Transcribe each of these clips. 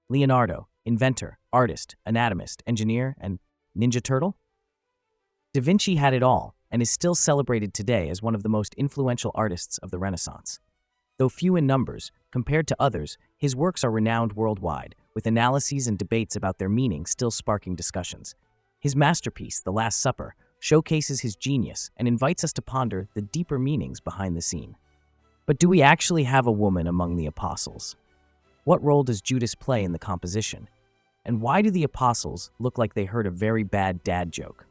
Leonardo, inventor, artist, anatomist, engineer, and Ninja Turtle? Da Vinci had it all and is still celebrated today as one of the most influential artists of the Renaissance. Though few in numbers, compared to others, his works are renowned worldwide, with analyses and debates about their meaning still sparking discussions. His masterpiece, The Last Supper, showcases his genius and invites us to ponder the deeper meanings behind the scene. But do we actually have a woman among the apostles? What role does Judas play in the composition? And why do the apostles look like they heard a very bad dad joke?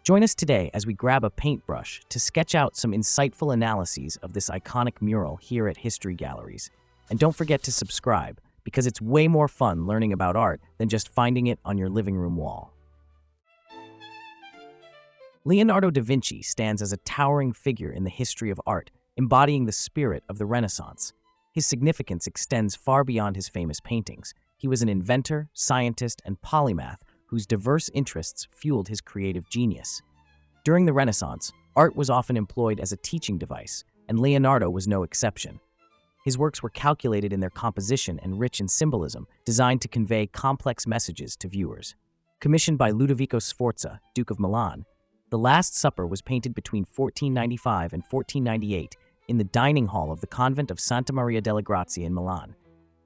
Join us today as we grab a paintbrush to sketch out some insightful analyses of this iconic mural here at History Galleries. And don't forget to subscribe, because it's way more fun learning about art than just finding it on your living room wall. Leonardo da Vinci stands as a towering figure in the history of art, embodying the spirit of the Renaissance. His significance extends far beyond his famous paintings. He was an inventor, scientist, and polymath whose diverse interests fueled his creative genius. During the Renaissance, art was often employed as a teaching device, and Leonardo was no exception. His works were calculated in their composition and rich in symbolism, designed to convey complex messages to viewers. Commissioned by Ludovico Sforza, Duke of Milan, The Last Supper was painted between 1495 and 1498 in the dining hall of the convent of Santa Maria delle Grazie in Milan.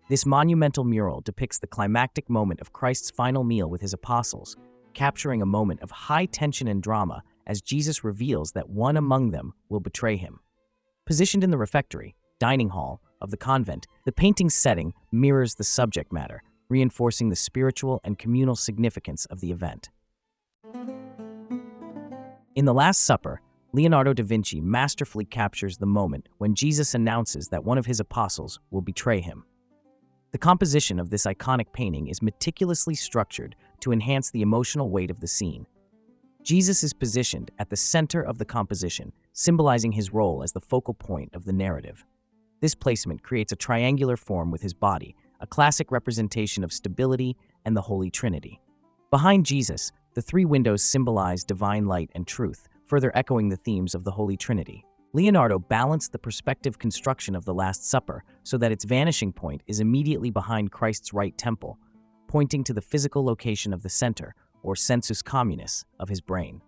This monumental mural depicts the climactic moment of Christ's final meal with his apostles, capturing a moment of high tension and drama as Jesus reveals that one among them will betray him. Positioned in the refectory, dining hall, of the convent, the painting's setting mirrors the subject matter, reinforcing the spiritual and communal significance of the event. In The Last Supper, Leonardo da Vinci masterfully captures the moment when Jesus announces that one of his apostles will betray him. The composition of this iconic painting is meticulously structured to enhance the emotional weight of the scene. Jesus is positioned at the center of the composition, symbolizing his role as the focal point of the narrative. This placement creates a triangular form with his body, a classic representation of stability and the Holy Trinity. Behind Jesus, the three windows symbolize divine light and truth, further echoing the themes of the Holy Trinity. Leonardo balanced the perspective construction of the Last Supper so that its vanishing point is immediately behind Christ's right temple, pointing to the physical location of the center, or sensus communis, of his brain.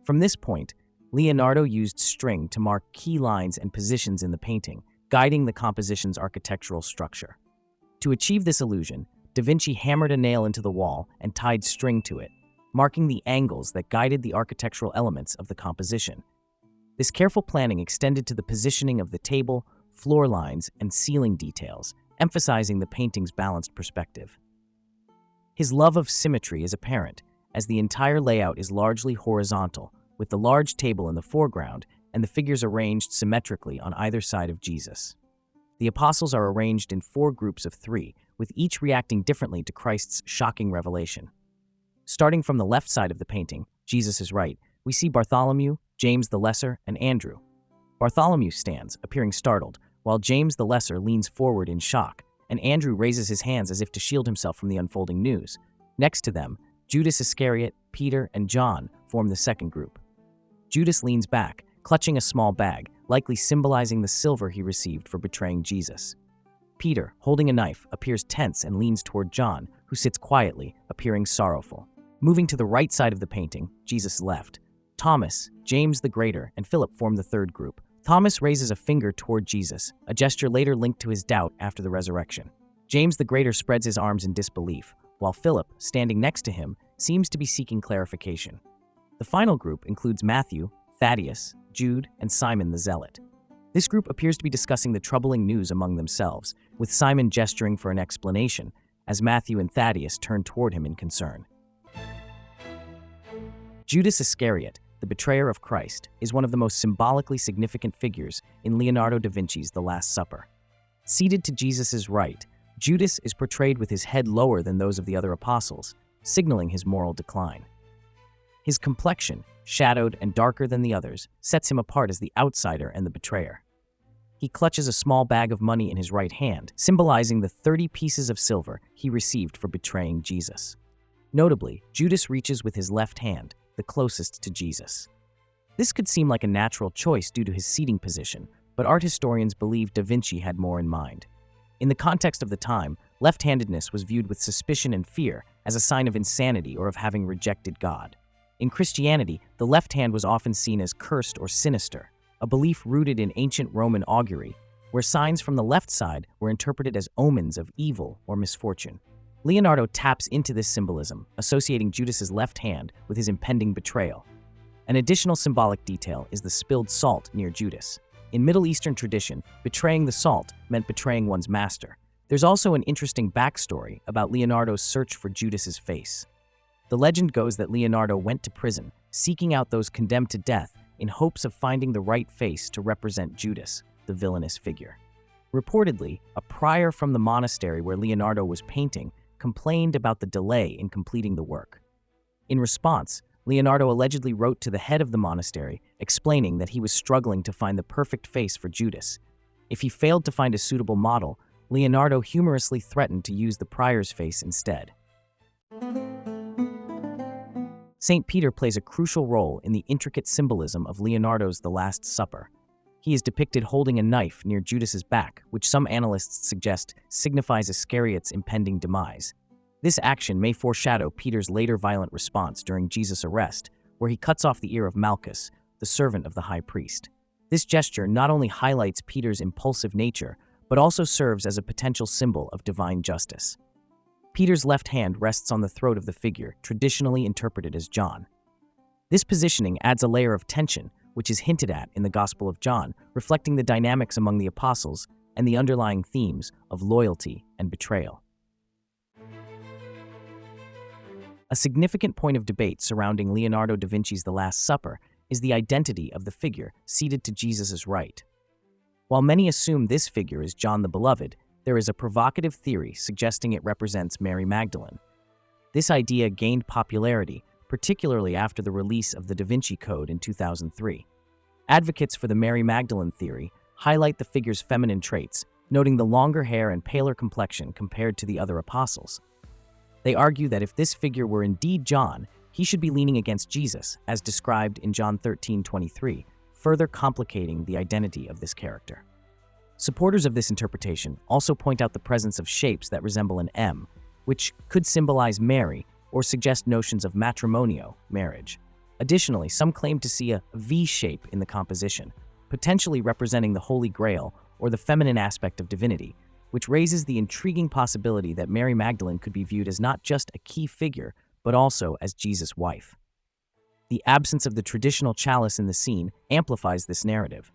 From this point, Leonardo used string to mark key lines and positions in the painting, guiding the composition's architectural structure. To achieve this illusion, Da Vinci hammered a nail into the wall and tied string to it, marking the angles that guided the architectural elements of the composition. This careful planning extended to the positioning of the table, floor lines, and ceiling details, emphasizing the painting's balanced perspective. His love of symmetry is apparent, as the entire layout is largely horizontal, with the large table in the foreground and the figures arranged symmetrically on either side of Jesus. The apostles are arranged in 4 groups of 3, with each reacting differently to Christ's shocking revelation. Starting from the left side of the painting, Jesus' right, we see Bartholomew, James the Lesser, and Andrew. Bartholomew stands, appearing startled, while James the Lesser leans forward in shock, and Andrew raises his hands as if to shield himself from the unfolding news. Next to them, Judas Iscariot, Peter, and John form the second group. Judas leans back, clutching a small bag, likely symbolizing the silver he received for betraying Jesus. Peter, holding a knife, appears tense and leans toward John, who sits quietly, appearing sorrowful. Moving to the right side of the painting, Jesus' left, Thomas, James the Greater, and Philip form the third group. Thomas raises a finger toward Jesus, a gesture later linked to his doubt after the resurrection. James the Greater spreads his arms in disbelief, while Philip, standing next to him, seems to be seeking clarification. The final group includes Matthew, Thaddeus, Jude, and Simon the Zealot. This group appears to be discussing the troubling news among themselves, with Simon gesturing for an explanation, as Matthew and Thaddeus turn toward him in concern. Judas Iscariot, the betrayer of Christ, is one of the most symbolically significant figures in Leonardo da Vinci's The Last Supper. Seated to Jesus' right, Judas is portrayed with his head lower than those of the other apostles, signaling his moral decline. His complexion, shadowed and darker than the others, sets him apart as the outsider and the betrayer. He clutches a small bag of money in his right hand, symbolizing the 30 pieces of silver he received for betraying Jesus. Notably, Judas reaches with his left hand, the closest to Jesus. This could seem like a natural choice due to his seating position, but art historians believe Da Vinci had more in mind. In the context of the time, Left-handedness was viewed with suspicion and fear as a sign of insanity or of having rejected God. In Christianity, the left hand was often seen as cursed or sinister, a belief rooted in ancient Roman augury, where signs from the left side were interpreted as omens of evil or misfortune. Leonardo taps into this symbolism, associating Judas's left hand with his impending betrayal. An additional symbolic detail is the spilled salt near Judas. In Middle Eastern tradition, betraying the salt meant betraying one's master. There's also an interesting backstory about Leonardo's search for Judas's face. The legend goes that Leonardo went to prison, seeking out those condemned to death in hopes of finding the right face to represent Judas, the villainous figure. Reportedly, a prior from the monastery where Leonardo was painting complained about the delay in completing the work. In response, Leonardo allegedly wrote to the head of the monastery, explaining that he was struggling to find the perfect face for Judas. If he failed to find a suitable model, Leonardo humorously threatened to use the prior's face instead. St. Peter plays a crucial role in the intricate symbolism of Leonardo's The Last Supper. He is depicted holding a knife near Judas's back, which some analysts suggest signifies Iscariot's impending demise. This action may foreshadow Peter's later violent response during Jesus' arrest, where he cuts off the ear of Malchus, the servant of the high priest. This gesture not only highlights Peter's impulsive nature, but also serves as a potential symbol of divine justice. Peter's left hand rests on the throat of the figure, traditionally interpreted as John. This positioning adds a layer of tension, which is hinted at in the Gospel of John, reflecting the dynamics among the apostles and the underlying themes of loyalty and betrayal. A significant point of debate surrounding Leonardo da Vinci's The Last Supper is the identity of the figure seated to Jesus' right. While many assume this figure is John the Beloved, there is a provocative theory suggesting it represents Mary Magdalene. This idea gained popularity, particularly after the release of the Da Vinci Code in 2003. Advocates for the Mary Magdalene theory highlight the figure's feminine traits, noting the longer hair and paler complexion compared to the other apostles. They argue that if this figure were indeed John, he should be leaning against Jesus, as described in John 13:23, further complicating the identity of this character. Supporters of this interpretation also point out the presence of shapes that resemble an M, which could symbolize Mary or suggest notions of matrimonio, marriage. Additionally, some claim to see a V shape in the composition, potentially representing the Holy Grail or the feminine aspect of divinity, which raises the intriguing possibility that Mary Magdalene could be viewed as not just a key figure, but also as Jesus' wife. The absence of the traditional chalice in the scene amplifies this narrative.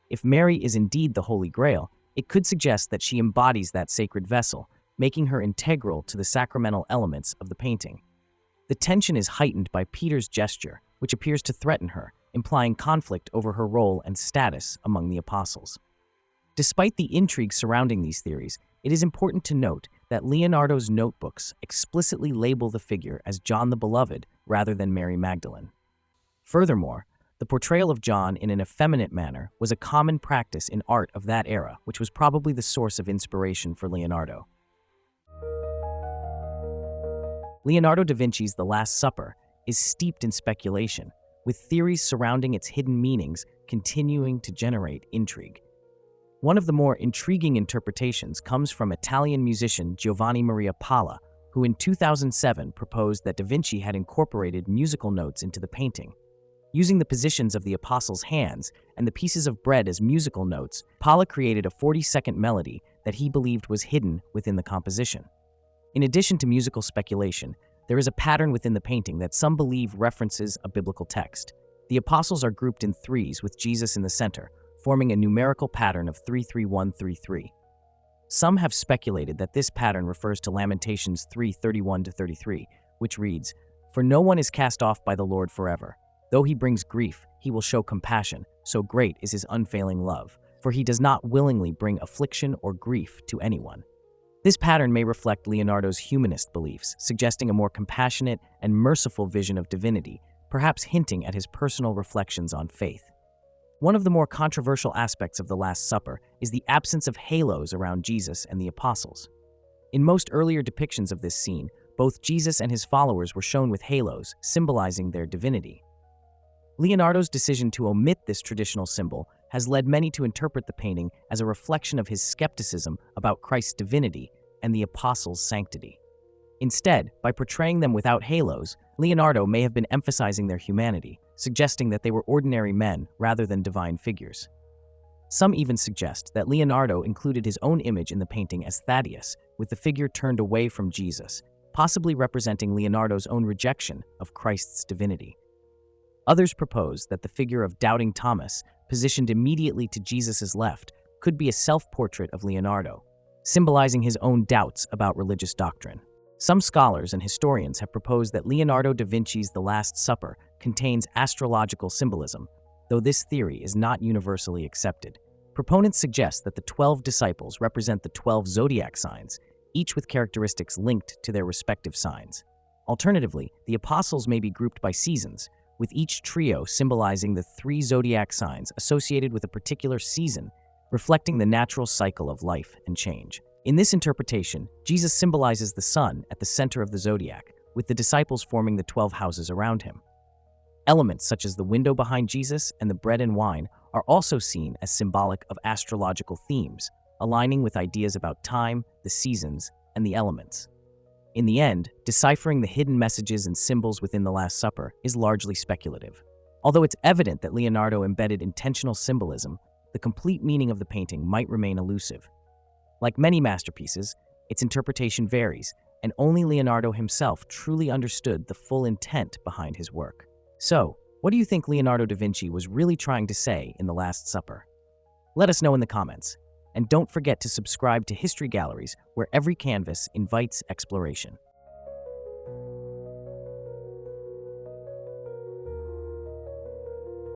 If Mary is indeed the Holy Grail, it could suggest that she embodies that sacred vessel, making her integral to the sacramental elements of the painting. The tension is heightened by Peter's gesture, which appears to threaten her, implying conflict over her role and status among the apostles. Despite the intrigue surrounding these theories, it is important to note that Leonardo's notebooks explicitly label the figure as John the Beloved rather than Mary Magdalene. Furthermore, the portrayal of John in an effeminate manner was a common practice in art of that era, which was probably the source of inspiration for Leonardo. Leonardo da Vinci's The Last Supper is steeped in speculation, with theories surrounding its hidden meanings continuing to generate intrigue. One of the more intriguing interpretations comes from Italian musician Giovanni Maria Palla, who in 2007 proposed that Da Vinci had incorporated musical notes into the painting. Using the positions of the apostles' hands and the pieces of bread as musical notes, Palla created a 40-second melody that he believed was hidden within the composition. In addition to musical speculation, there is a pattern within the painting that some believe references a biblical text. The apostles are grouped in threes with Jesus in the center, forming a numerical pattern of 3-3-1-3-3. Some have speculated that this pattern refers to Lamentations 3:31-33, which reads, "For no one is cast off by the Lord forever. Though he brings grief, he will show compassion, so great is his unfailing love, for he does not willingly bring affliction or grief to anyone." This pattern may reflect Leonardo's humanist beliefs, suggesting a more compassionate and merciful vision of divinity, perhaps hinting at his personal reflections on faith. One of the more controversial aspects of The Last Supper is the absence of halos around Jesus and the apostles. In most earlier depictions of this scene, both Jesus and his followers were shown with halos, symbolizing their divinity. Leonardo's decision to omit this traditional symbol has led many to interpret the painting as a reflection of his skepticism about Christ's divinity, and the apostles' sanctity. Instead, by portraying them without halos, Leonardo may have been emphasizing their humanity, suggesting that they were ordinary men rather than divine figures. Some even suggest that Leonardo included his own image in the painting as Thaddeus, with the figure turned away from Jesus, possibly representing Leonardo's own rejection of Christ's divinity. Others propose that the figure of doubting Thomas, positioned immediately to Jesus' left, could be a self-portrait of Leonardo, symbolizing his own doubts about religious doctrine. Some scholars and historians have proposed that Leonardo da Vinci's The Last Supper contains astrological symbolism, though this theory is not universally accepted. Proponents suggest that the 12 disciples represent the 12 zodiac signs, each with characteristics linked to their respective signs. Alternatively, the apostles may be grouped by seasons, with each trio symbolizing the 3 zodiac signs associated with a particular season, reflecting the natural cycle of life and change. In this interpretation, Jesus symbolizes the sun at the center of the zodiac, with the disciples forming the 12 houses around him. Elements such as the window behind Jesus and the bread and wine are also seen as symbolic of astrological themes, aligning with ideas about time, the seasons, and the elements. In the end, deciphering the hidden messages and symbols within the Last Supper is largely speculative. Although it's evident that Leonardo embedded intentional symbolism, the complete meaning of the painting might remain elusive. Like many masterpieces, its interpretation varies, and only Leonardo himself truly understood the full intent behind his work. So, what do you think Leonardo da Vinci was really trying to say in The Last Supper? Let us know in the comments. And don't forget to subscribe to History Galleries, where every canvas invites exploration.